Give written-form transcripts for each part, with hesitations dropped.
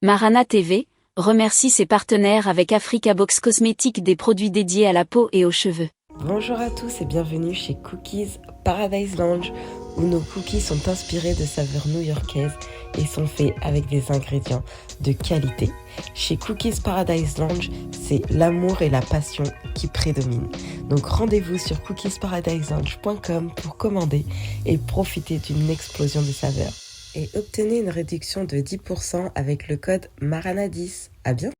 Marana TV remercie ses partenaires avec Africa Box Cosmétiques, des produits dédiés à la peau et aux cheveux. Bonjour à tous et bienvenue chez Cookies Paradise Lounge, où nos cookies sont inspirés de saveurs new-yorkaises et sont faits avec des ingrédients de qualité. Chez Cookies Paradise Lounge, c'est l'amour et la passion qui prédominent. Donc rendez-vous sur cookiesparadiselounge.com pour commander et profiter d'une explosion de saveurs. Et obtenez une réduction de 10% avec le code MARANA10. À bientôt.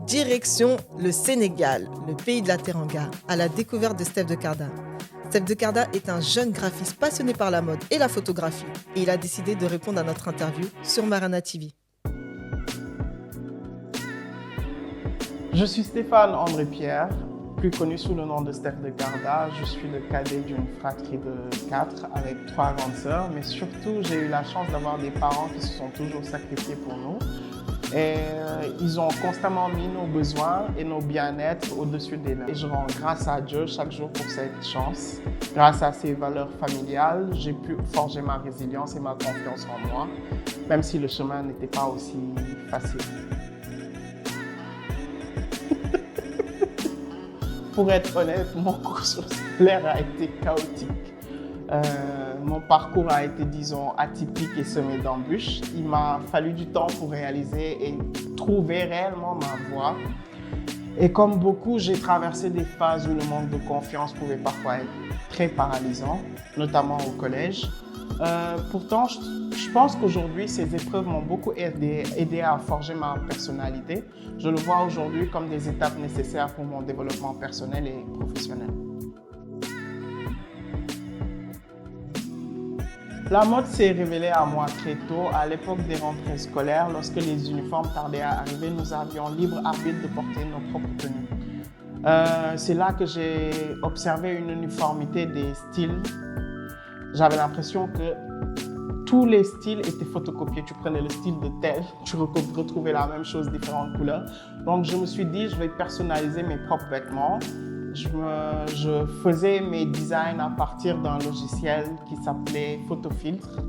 Direction le Sénégal, le pays de la teranga, à la découverte de Steph de Carda. Steph de Carda est un jeune graphiste passionné par la mode et la photographie, et il a décidé de répondre à notre interview sur Marana TV. Je suis Stéphane André Pierre, plus connu sous le nom de Steph de Carda. Je suis le cadet d'une fratrie de 4 avec 3 grandes sœurs, mais surtout j'ai eu la chance d'avoir des parents qui se sont toujours sacrifiés pour nous. Et ils ont constamment mis nos besoins et nos bien-être au-dessus des leurs. Et je rends grâce à Dieu chaque jour pour cette chance. Grâce à ces valeurs familiales, j'ai pu forger ma résilience et ma confiance en moi, même si le chemin n'était pas aussi facile. Pour être honnête, mon cursus scolaire a été chaotique. Mon parcours a été, disons, atypique et semé d'embûches. Il m'a fallu du temps pour réaliser et trouver réellement ma voie. Et comme beaucoup, j'ai traversé des phases où le manque de confiance pouvait parfois être très paralysant, notamment au collège. Pourtant, je pense qu'aujourd'hui, ces épreuves m'ont beaucoup aidé à forger ma personnalité. Je le vois aujourd'hui comme des étapes nécessaires pour mon développement personnel et professionnel. La mode s'est révélée à moi très tôt. À l'époque des rentrées scolaires, lorsque les uniformes tardaient à arriver, nous avions libre arbitre de porter nos propres tenues. C'est là que j'ai observé une uniformité des styles. J'avais l'impression que tous les styles étaient photocopiés. Tu prenais le style de tel, tu retrouvais la même chose, différentes couleurs. Donc je me suis dit, je vais personnaliser mes propres vêtements. Je faisais mes designs à partir d'un logiciel qui s'appelait Photofiltre.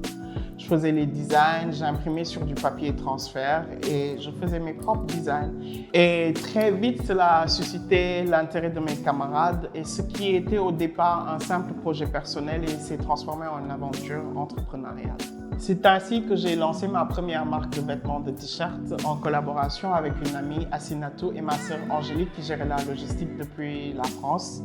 Je faisais les designs, j'imprimais sur du papier transfert et je faisais mes propres designs. Et très vite, cela a suscité l'intérêt de mes camarades et ce qui était au départ un simple projet personnel s'est transformé en une aventure entrepreneuriale. C'est ainsi que j'ai lancé ma première marque de vêtements de t-shirts en collaboration avec une amie, Assinatou, et ma sœur Angélique qui gérait la logistique depuis la France.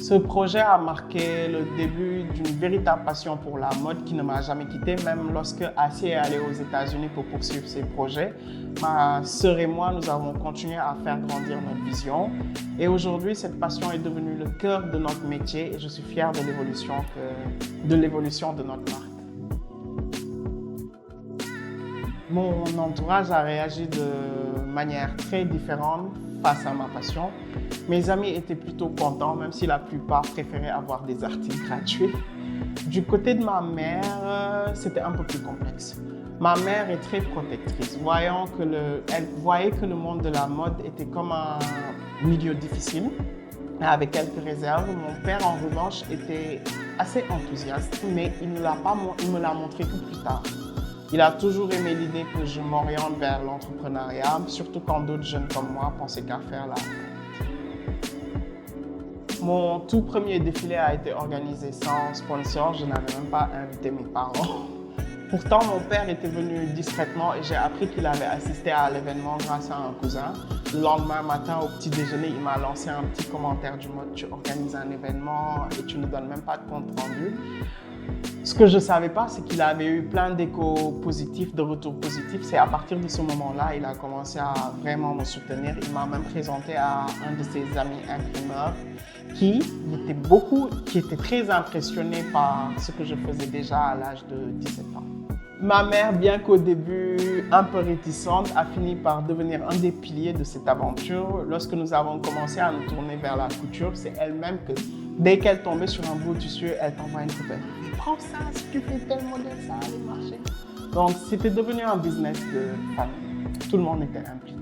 Ce projet a marqué le début d'une véritable passion pour la mode qui ne m'a jamais quitté, même lorsque Assi est allée aux États-Unis pour poursuivre ses projets. Ma sœur et moi, nous avons continué à faire grandir notre vision. Et aujourd'hui, cette passion est devenue le cœur de notre métier et je suis fier de l'évolution de notre marque. Mon entourage a réagi de manière très différente face à ma passion. Mes amis étaient plutôt contents, même si la plupart préféraient avoir des articles gratuits. Du côté de ma mère, c'était un peu plus complexe. Ma mère est très protectrice, elle voyait que le monde de la mode était comme un milieu difficile, avec quelques réserves. Mon père, en revanche, était assez enthousiaste, mais il me l'a montré que plus tard. Il a toujours aimé l'idée que je m'oriente vers l'entrepreneuriat, surtout quand d'autres jeunes comme moi pensaient qu'à faire la fête. Mon tout premier défilé a été organisé sans sponsor, je n'avais même pas invité mes parents. Pourtant, mon père était venu discrètement et j'ai appris qu'il avait assisté à l'événement grâce à un cousin. Le lendemain matin, au petit déjeuner, il m'a lancé un petit commentaire du mode « Tu organises un événement et tu ne donnes même pas de compte rendu ». Ce que je ne savais pas, c'est qu'il avait eu plein d'échos positifs, de retours positifs. C'est à partir de ce moment-là, il a commencé à vraiment me soutenir. Il m'a même présenté à un de ses amis imprimeurs qui était très impressionné par ce que je faisais déjà à l'âge de 17 ans. Ma mère, bien qu'au début un peu réticente, a fini par devenir un des piliers de cette aventure. Lorsque nous avons commencé à nous tourner vers la couture, c'est elle-même que, dès qu'elle tombait sur un beau tissu, elle t'envoie une photo. « Prends ça, si tu fais tel modèle, ça allait marcher. » Donc, c'était devenu un business de famille. Tout le monde était impliqué.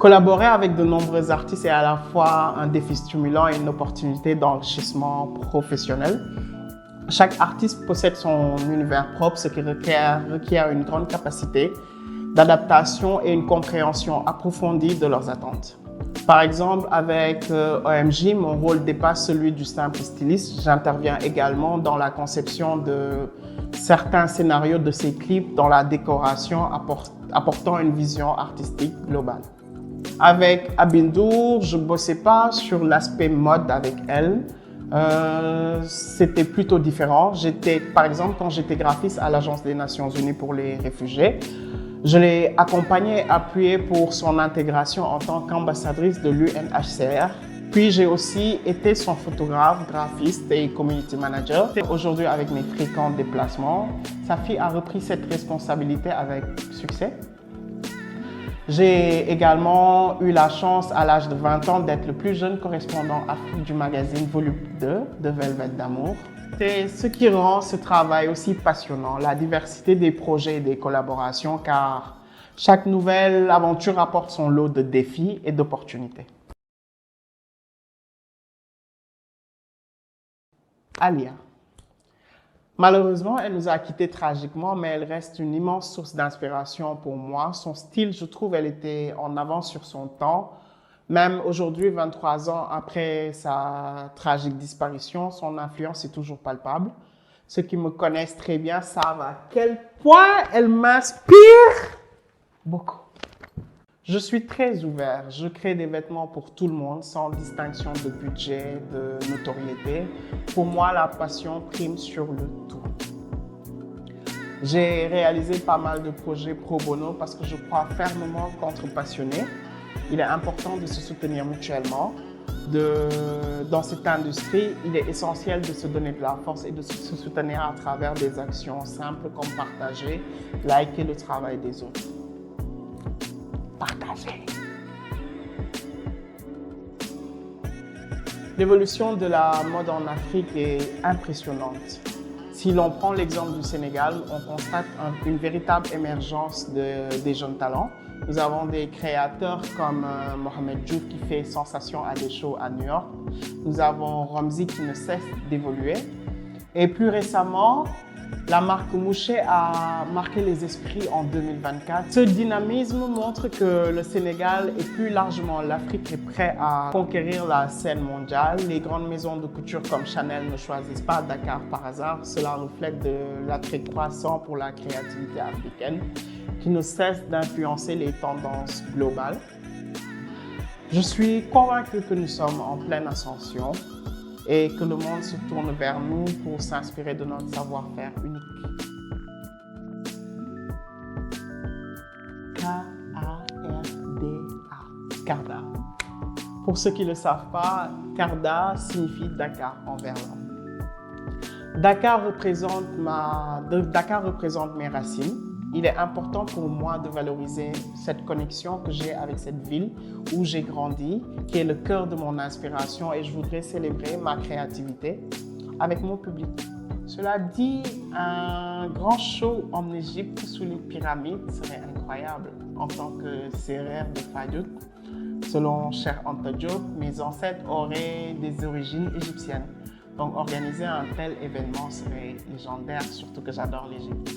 Collaborer avec de nombreux artistes est à la fois un défi stimulant et une opportunité d'enrichissement professionnel. Chaque artiste possède son univers propre, ce qui requiert une grande capacité d'adaptation et une compréhension approfondie de leurs attentes. Par exemple, avec OMG, mon rôle dépasse celui du simple styliste. J'interviens également dans la conception de certains scénarios de ses clips, dans la décoration, apportant une vision artistique globale. Avec Abindour, je ne bossais pas sur l'aspect mode avec elle. C'était plutôt différent. Par exemple, quand j'étais graphiste à l'Agence des Nations Unies pour les réfugiés, je l'ai accompagnée et appuyée pour son intégration en tant qu'ambassadrice de l'UNHCR. Puis j'ai aussi été son photographe, graphiste et community manager. Aujourd'hui, avec mes fréquents déplacements, Safi a repris cette responsabilité avec succès. J'ai également eu la chance à l'âge de 20 ans d'être le plus jeune correspondant Afrique du magazine volume 2 de Velvet d'Amour. C'est ce qui rend ce travail aussi passionnant, la diversité des projets et des collaborations, car chaque nouvelle aventure apporte son lot de défis et d'opportunités. Alia. Malheureusement, elle nous a quittés tragiquement, mais elle reste une immense source d'inspiration pour moi. Son style, je trouve, elle était en avance sur son temps. Même aujourd'hui, 23 ans après sa tragique disparition, son influence est toujours palpable. Ceux qui me connaissent très bien savent à quel point elle m'inspire beaucoup. Je suis très ouvert. Je crée des vêtements pour tout le monde, sans distinction de budget, de notoriété. Pour moi, la passion prime sur le tout. J'ai réalisé pas mal de projets pro bono parce que je crois fermement qu'entre passionnés, il est important de se soutenir mutuellement. Dans cette industrie, il est essentiel de se donner de la force et de se soutenir à travers des actions simples comme partager, liker le travail des autres. Partager. L'évolution de la mode en Afrique est impressionnante. Si l'on prend l'exemple du Sénégal, on constate une véritable émergence des jeunes talents. Nous avons des créateurs comme Mohamed Diouf qui fait sensation à des shows à New York. Nous avons Ramzi qui ne cesse d'évoluer. Et plus récemment, la marque Mouché a marqué les esprits en 2024. Ce dynamisme montre que le Sénégal et plus largement l'Afrique est prêt à conquérir la scène mondiale. Les grandes maisons de couture comme Chanel ne choisissent pas Dakar par hasard. Cela reflète de l'attrait croissant pour la créativité africaine qui ne cesse d'influencer les tendances globales. Je suis convaincu que nous sommes en pleine ascension et que le monde se tourne vers nous pour s'inspirer de notre savoir-faire unique. K-A-R-D-A, Karda. Pour ceux qui ne le savent pas, Karda signifie Dakar en verlan. Dakar représente mes racines. Il est important pour moi de valoriser cette connexion que j'ai avec cette ville où j'ai grandi, qui est le cœur de mon inspiration, et je voudrais célébrer ma créativité avec mon public. Cela dit, un grand show en Égypte sous les pyramides serait incroyable en tant que sérère de Faydouk. Selon Cheikh Anta Diop, mes ancêtres auraient des origines égyptiennes. Donc organiser un tel événement serait légendaire, surtout que j'adore l'Égypte.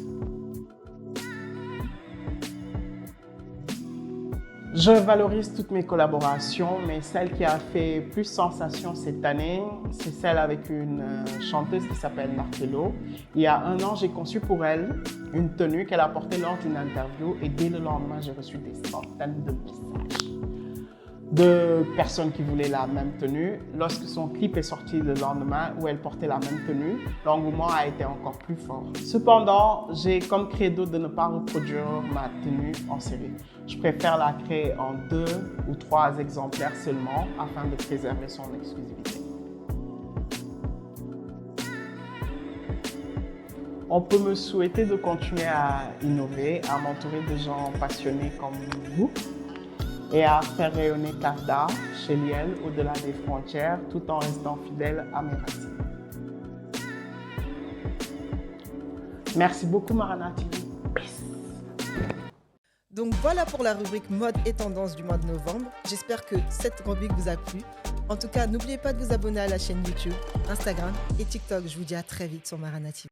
Je valorise toutes mes collaborations, mais celle qui a fait plus sensation cette année, c'est celle avec une chanteuse qui s'appelle Martello. Il y a un an, j'ai conçu pour elle une tenue qu'elle a portée lors d'une interview, et dès le lendemain, j'ai reçu des centaines de messages de personnes qui voulaient la même tenue. Lorsque son clip est sorti le lendemain où elle portait la même tenue, l'engouement a été encore plus fort. Cependant, j'ai comme credo de ne pas reproduire ma tenue en série. Je préfère la créer en 2 ou 3 exemplaires seulement afin de préserver son exclusivité. On peut me souhaiter de continuer à innover, à m'entourer de gens passionnés comme vous, et à faire rayonner Karda chez Liel au-delà des frontières tout en restant fidèle à mes racines. Merci beaucoup Marana TV. Peace. Donc voilà pour la rubrique mode et tendance du mois de novembre. J'espère que cette rubrique vous a plu. En tout cas, n'oubliez pas de vous abonner à la chaîne YouTube, Instagram et TikTok. Je vous dis à très vite sur Mara Native.